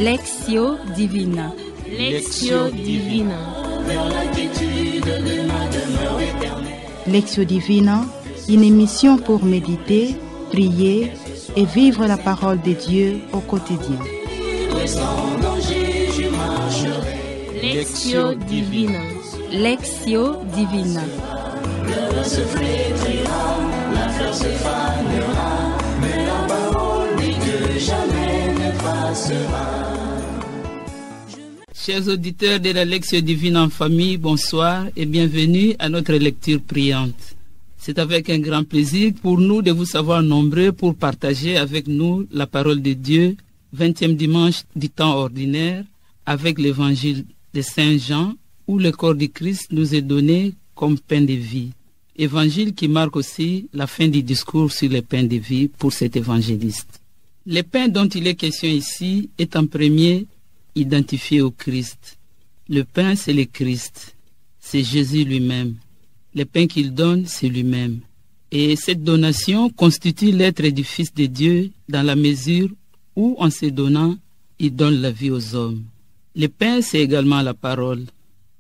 Lectio Divina. Lectio Divina. Lectio Divina, une émission pour méditer, prier et vivre la parole de Dieu au quotidien. Lectio Divina. Lectio Divina. Le se flétrira, la fleur se fanera, mais la parole de Dieu jamais ne passera. Chers auditeurs de la Lectio Divine en famille, bonsoir et bienvenue à notre lecture priante. C'est avec un grand plaisir pour nous de vous savoir nombreux pour partager avec nous la parole de Dieu, 20e dimanche du temps ordinaire, avec l'évangile de Saint Jean, où le corps du Christ nous est donné comme pain de vie. Évangile qui marque aussi la fin du discours sur le pain de vie pour cet évangéliste. Le pain dont il est question ici est en premier identifié au Christ. Le pain, c'est le Christ. C'est Jésus lui-même. Le pain qu'il donne, c'est lui-même. Et cette donation constitue l'être du Fils de Dieu dans la mesure où, en se donnant, il donne la vie aux hommes. Le pain, c'est également la parole.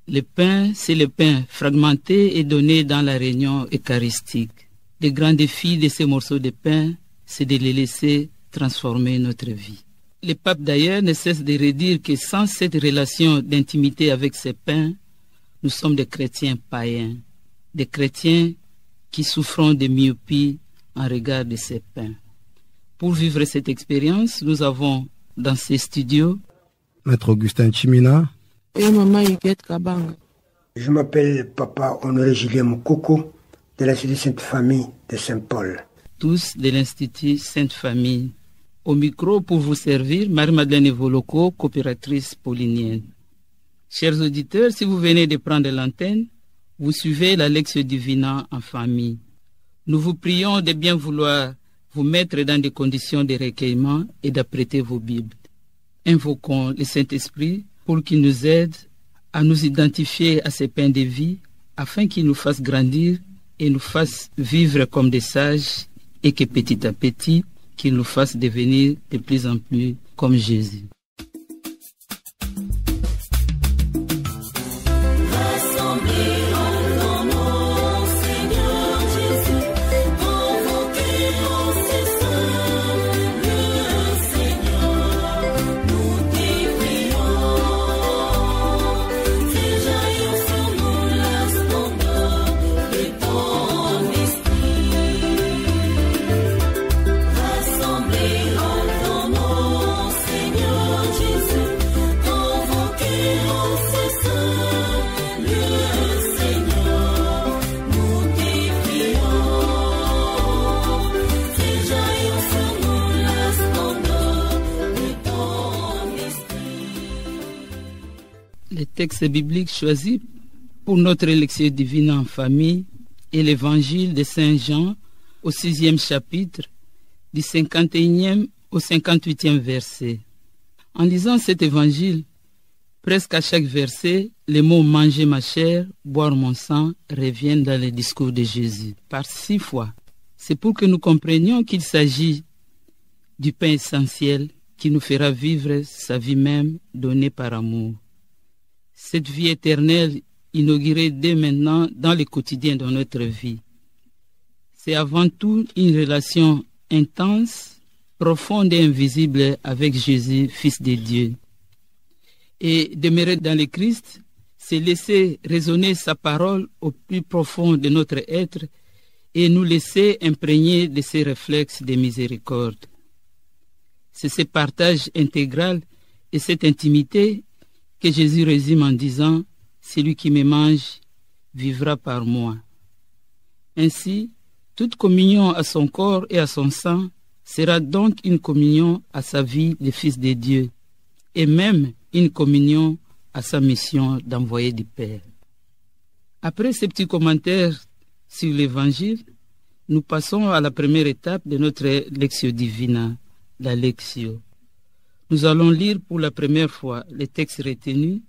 Le pain, c'est le pain fragmenté et donné dans la réunion eucharistique. Le grand défi de ces morceaux de pain, c'est de les laisser transformer notre vie. Le pape d'ailleurs ne cesse de redire que sans cette relation d'intimité avec ces pains, nous sommes des chrétiens païens, des chrétiens qui souffront de myopie en regard de ces pains. Pour vivre cette expérience, nous avons dans ces studios Maître Augustin Chimina et maman Huguette Kabanga. Je m'appelle Papa Honoré Julien Moukoko de l'Institut Sainte Famille de Saint-Paul. Tous de l'Institut Sainte Famille. Au micro pour vous servir, Marie-Madeleine Evoloko, coopératrice paulinienne. Chers auditeurs, si vous venez de prendre l'antenne, vous suivez la Lectio Divina en famille. Nous vous prions de bien vouloir vous mettre dans des conditions de recueillement et d'apprêter vos Bibles. Invoquons le Saint-Esprit pour qu'il nous aide à nous identifier à ces pains de vie, afin qu'il nous fasse grandir et nous fasse vivre comme des sages et que petit à petit, qu'il nous fasse devenir de plus en plus comme Jésus. Le texte biblique choisi pour notre Lectio Divina en famille est l'évangile de Saint Jean au 6e chapitre, du 51e au 58e verset. En lisant cet évangile, presque à chaque verset, les mots « manger ma chair, boire mon sang » reviennent dans le discours de Jésus, par 6 fois. C'est pour que nous comprenions qu'il s'agit du pain essentiel qui nous fera vivre sa vie même donnée par amour. Cette vie éternelle inaugurée dès maintenant dans le quotidien de notre vie. C'est avant tout une relation intense, profonde et invisible avec Jésus, Fils de Dieu. Et demeurer dans le Christ, c'est laisser résonner sa parole au plus profond de notre être et nous laisser imprégner de ses réflexes de miséricorde. C'est ce partage intégral et cette intimité que Jésus résume en disant « Celui qui me mange vivra par moi ». Ainsi, toute communion à son corps et à son sang sera donc une communion à sa vie de Fils de Dieu et même une communion à sa mission d'envoyer du Père. Après ces petits commentaires sur l'Évangile, nous passons à la première étape de notre Lectio Divina, la Lectio. Nous allons lire pour la première fois les textes retenus.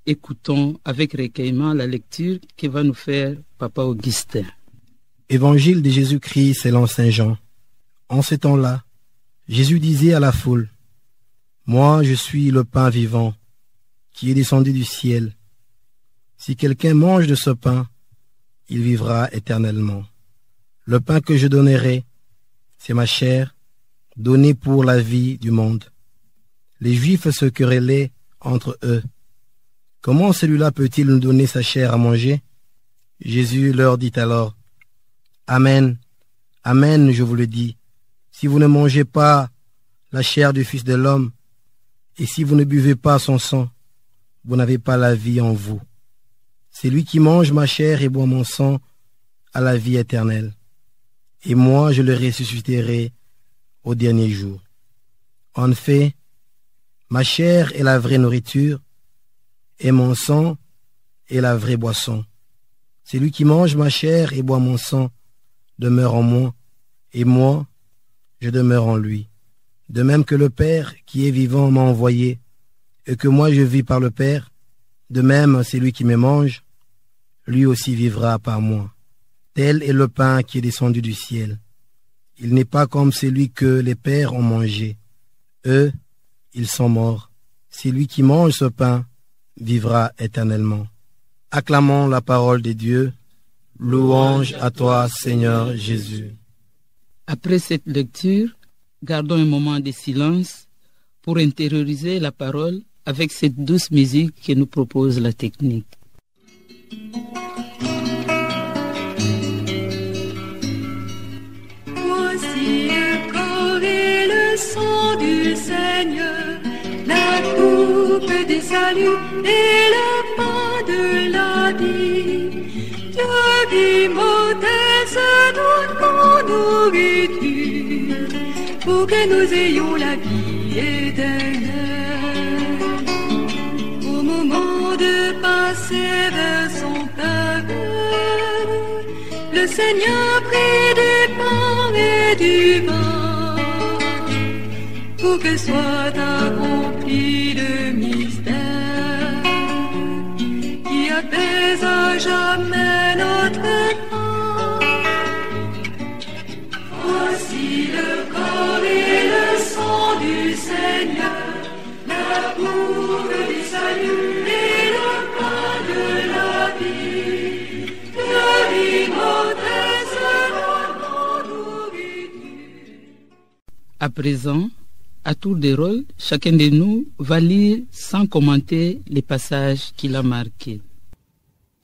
Écoutons avec recueillement la lecture que va nous faire Papa Augustin. Évangile de Jésus-Christ selon Saint Jean. En ces temps-là, Jésus disait à la foule, Moi, je suis le pain vivant, qui est descendu du ciel. Si quelqu'un mange de ce pain, il vivra éternellement. Le pain que je donnerai, c'est ma chair, donnée pour la vie du monde. Les Juifs se querellaient entre eux. Comment celui-là peut-il nous donner sa chair à manger? Jésus leur dit alors, Amen, Amen, je vous le dis, si vous ne mangez pas la chair du Fils de l'homme, et si vous ne buvez pas son sang, vous n'avez pas la vie en vous. Celui qui mange ma chair et boit mon sang a la vie éternelle, et moi je le ressusciterai au dernier jour. En fait, ma chair est la vraie nourriture, et mon sang est la vraie boisson. Celui qui mange ma chair et boit mon sang demeure en moi, et moi, je demeure en lui. De même que le Père qui est vivant m'a envoyé, et que moi je vis par le Père, de même celui qui me mange, lui aussi vivra par moi. Tel est le pain qui est descendu du ciel. Il n'est pas comme celui que les pères ont mangé. Eux, ils sont morts. Celui qui mange ce pain vivra éternellement. Acclamons la parole de Dieu. Louange à toi, Seigneur Jésus. Après cette lecture, gardons un moment de silence pour intérioriser la parole avec cette douce musique que nous propose la technique. Voici le corps et le sang du Seigneur, la coupe du salut et le pain de la vie. Dieu immortel se donne en nourriture pour que nous ayons la vie éternelle. Au moment de passer vers son Père, le Seigneur prit du pain et du vin pour que soit accompli le mystère qui apaise à jamais notre âme. Voici le corps et le sang du Seigneur, la coupe du salut et le pain de la vie. Dieu immortel se donne en nourriture. À présent, à tour de rôle, chacun de nous va lire sans commenter les passages qu'il a marqués.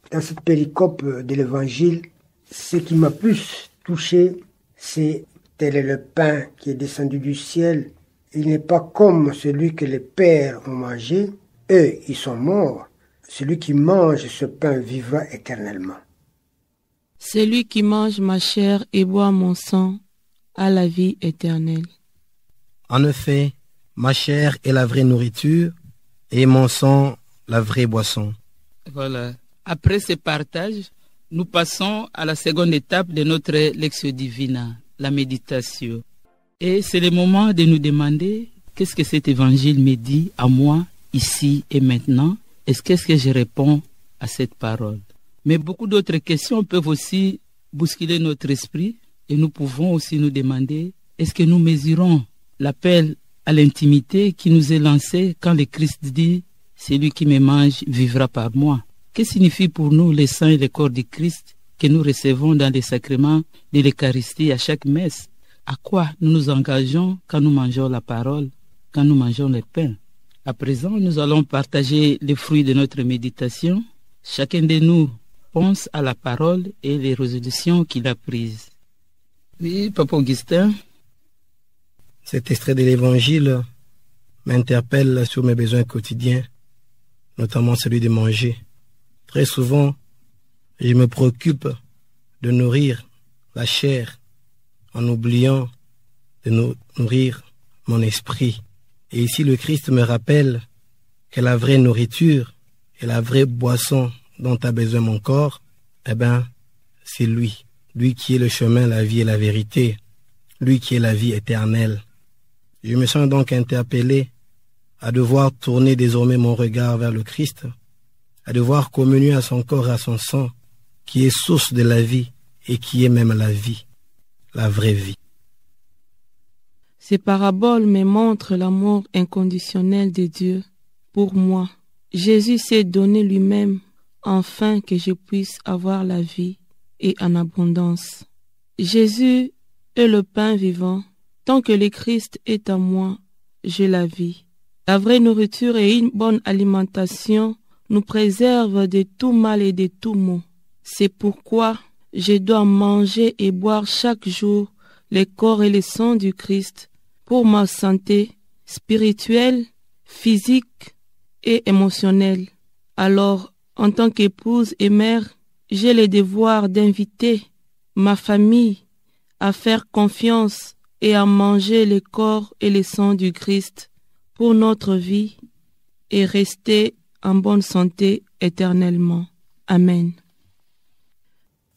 Dans cette péricope de l'Évangile, ce qui m'a plus touché, c'est tel est le pain qui est descendu du ciel. Il n'est pas comme celui que les pères ont mangé. Eux, ils sont morts. Celui qui mange ce pain vivra éternellement. Celui qui mange ma chair et boit mon sang a la vie éternelle. En effet, ma chair est la vraie nourriture et mon sang la vraie boisson. Voilà. Après ce partage, nous passons à la seconde étape de notre Lectio Divina, la méditation. Et c'est le moment de nous demander qu'est-ce que cet évangile me dit à moi, ici et maintenant, et qu'est-ce que je réponds à cette parole. Mais beaucoup d'autres questions peuvent aussi bousculer notre esprit, et nous pouvons aussi nous demander, est-ce que nous mesurons l'appel à l'intimité qui nous est lancé quand le Christ dit « Celui qui me mange vivra par moi ». Que signifie pour nous le sang et le corps du Christ que nous recevons dans les sacrements de l'Eucharistie à chaque messe? À quoi nous nous engageons quand nous mangeons la parole, quand nous mangeons le pain? À présent, nous allons partager les fruits de notre méditation. Chacun de nous pense à la parole et les résolutions qu'il a prises. Oui, Papa Augustin. Cet extrait de l'Évangile m'interpelle sur mes besoins quotidiens, notamment celui de manger. Très souvent, je me préoccupe de nourrir la chair en oubliant de nourrir mon esprit. Et ici, le Christ me rappelle que la vraie nourriture et la vraie boisson dont a besoin mon corps, c'est lui. Lui qui est le chemin, la vie et la vérité. Lui qui est la vie éternelle. Je me sens donc interpellé à devoir tourner désormais mon regard vers le Christ, à devoir communier à son corps et à son sang, qui est source de la vie et qui est même la vie, la vraie vie. Ces paraboles me montrent l'amour inconditionnel de Dieu pour moi. Jésus s'est donné lui-même afin que je puisse avoir la vie et en abondance. Jésus est le pain vivant. Tant que le Christ est en moi, j'ai la vie. La vraie nourriture et une bonne alimentation nous préservent de tout mal et de tout maux. C'est pourquoi je dois manger et boire chaque jour le corps et le sang du Christ pour ma santé spirituelle, physique et émotionnelle. Alors, en tant qu'épouse et mère, j'ai le devoir d'inviter ma famille à faire confiance et à manger le corps et le sang du Christ pour notre vie et rester en bonne santé éternellement. Amen.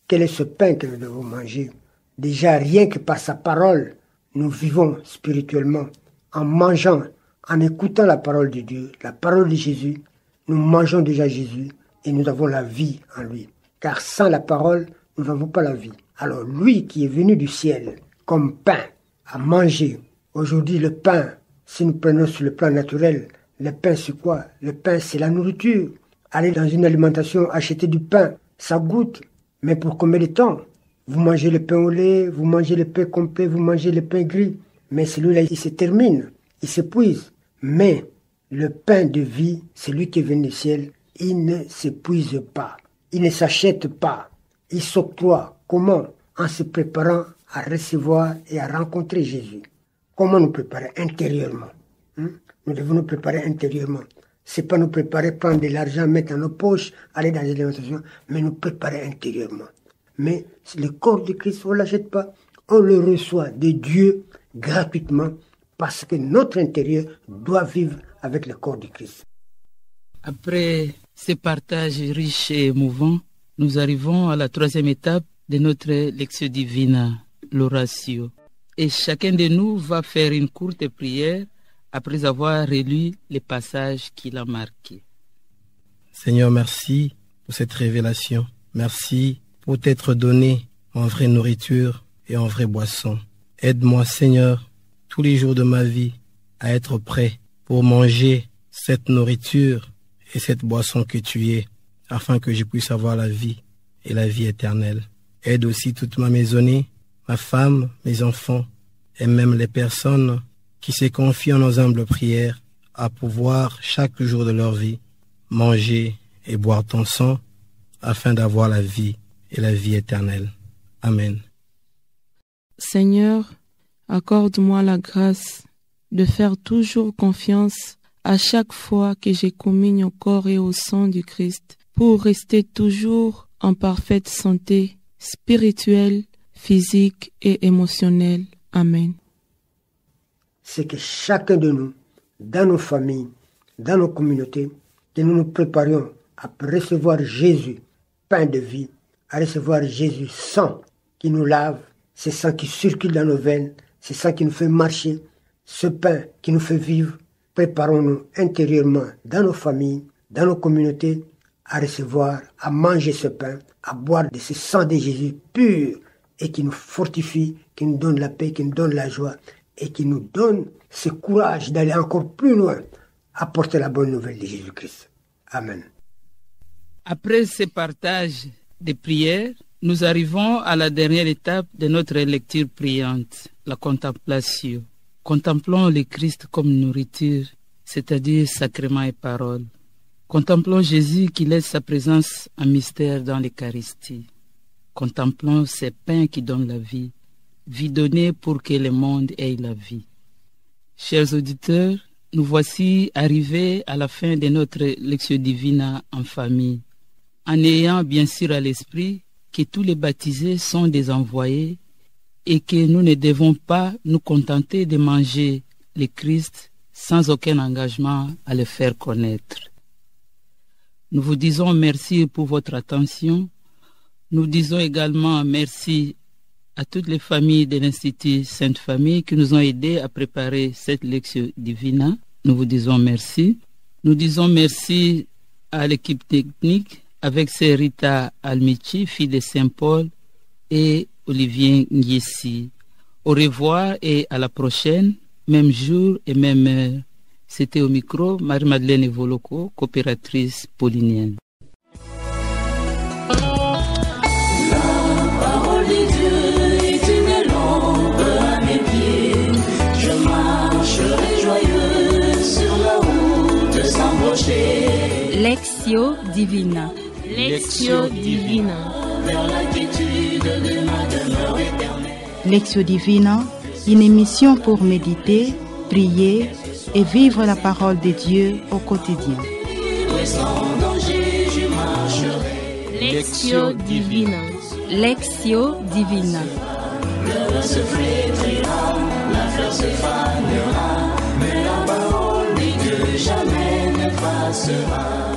Quel est ce pain que nous devons manger? Déjà, rien que par sa parole, nous vivons spirituellement. En mangeant, en écoutant la parole de Dieu, la parole de Jésus, nous mangeons déjà Jésus et nous avons la vie en lui. Car sans la parole, nous n'avons pas la vie. Alors lui qui est venu du ciel comme pain à manger, aujourd'hui le pain, si nous prenons sur le plan naturel, le pain c'est quoi? Le pain c'est la nourriture. Aller dans une alimentation, acheter du pain, ça goûte. Mais pour combien de temps? Vous mangez le pain au lait, vous mangez le pain complet, vous mangez le pain gris. Mais celui-là, il se termine, il s'épuise. Mais le pain de vie, celui qui vient du ciel, il ne s'épuise pas. Il ne s'achète pas. Il s'octroie. Comment? En se préparant à recevoir et à rencontrer Jésus. Comment nous préparer intérieurement? Nous devons nous préparer intérieurement. C'est pas nous préparer, prendre de l'argent, mettre dans nos poches, aller dans les alimentations, mais nous préparer intérieurement. Mais le corps de Christ, on ne l'achète pas. On le reçoit de Dieu gratuitement parce que notre intérieur doit vivre avec le corps de Christ. Après ces partages riches et émouvants, nous arrivons à la troisième étape de notre lectio divina, l'oratio. Et chacun de nous va faire une courte prière après avoir relu les passages qu'il a marqués. Seigneur, merci pour cette révélation. Merci pour t'être donné en vraie nourriture et en vraie boisson. Aide-moi, Seigneur, tous les jours de ma vie à être prêt pour manger cette nourriture et cette boisson que tu es, afin que je puisse avoir la vie et la vie éternelle. Aide aussi toute ma maisonnée, ma femme, mes enfants et même les personnes qui se confient en nos humbles prières à pouvoir chaque jour de leur vie manger et boire ton sang afin d'avoir la vie et la vie éternelle. Amen. Seigneur, accorde-moi la grâce de faire toujours confiance à chaque fois que je communion au corps et au sang du Christ pour rester toujours en parfaite santé spirituelle, physique et émotionnelle. Amen. C'est que chacun de nous, dans nos familles, dans nos communautés, que nous nous préparions à recevoir Jésus, pain de vie, à recevoir Jésus, sang qui nous lave, ce sang qui circule dans nos veines, ce sang qui nous fait marcher, ce pain qui nous fait vivre. Préparons-nous intérieurement dans nos familles, dans nos communautés, à recevoir, à manger ce pain, à boire de ce sang de Jésus pur et qui nous fortifie, qui nous donne la paix, qui nous donne la joie et qui nous donne ce courage d'aller encore plus loin, à porter la bonne nouvelle de Jésus-Christ. Amen. Après ce partage de prières, nous arrivons à la dernière étape de notre lecture priante, la contemplation. Contemplons le Christ comme nourriture, c'est-à-dire sacrement et parole. Contemplons Jésus qui laisse sa présence en mystère dans l'Eucharistie. Contemplons ces pains qui donnent la vie, vie donnée pour que le monde ait la vie. Chers auditeurs, nous voici arrivés à la fin de notre lectio divina en famille, en ayant bien sûr à l'esprit que tous les baptisés sont des envoyés et que nous ne devons pas nous contenter de manger le Christ sans aucun engagement à le faire connaître. Nous vous disons merci pour votre attention. Nous disons également merci à toutes les familles de l'Institut Sainte Famille qui nous ont aidés à préparer cette lectio divina. Nous vous disons merci. Nous disons merci à l'équipe technique avec Rita Almichi, fille de Saint-Paul, et Olivier Ngiesi. Au revoir et à la prochaine, même jour et même heure. C'était au micro Marie-Madeleine Evoloko, coopératrice paulinienne. Lectio Divina. Lectio Divina. Lectio Divina, une émission pour méditer, prier et vivre la parole de Dieu au quotidien. Lectio Divina. Lectio Divina. Le se flétrira, la fleur se fanera, mais la parole de Dieu jamais ne passera.